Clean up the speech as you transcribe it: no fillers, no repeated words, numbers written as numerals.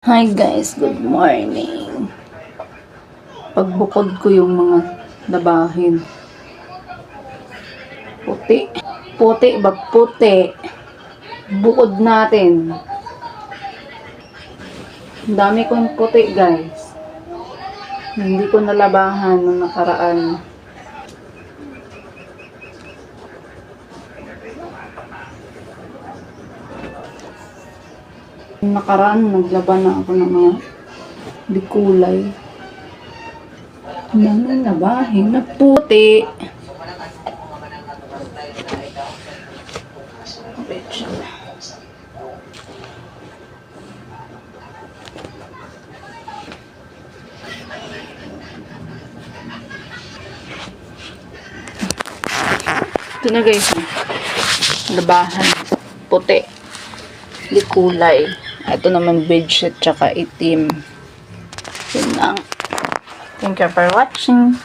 Hi guys, good morning. Pagbukod ko yung mga labahin. Puti. Puti ba? Puti. Bukod natin. Ang dami kong puti guys. Hindi ko nalabahan nung nakaraan. Nung nakaraan, naglaban na ako ng mga bikulay. Nang labahin na puti. Ito na guys, labahan, puti, di kulay. Ito naman bedsheet tsaka itim. Yun lang. Thank you for watching.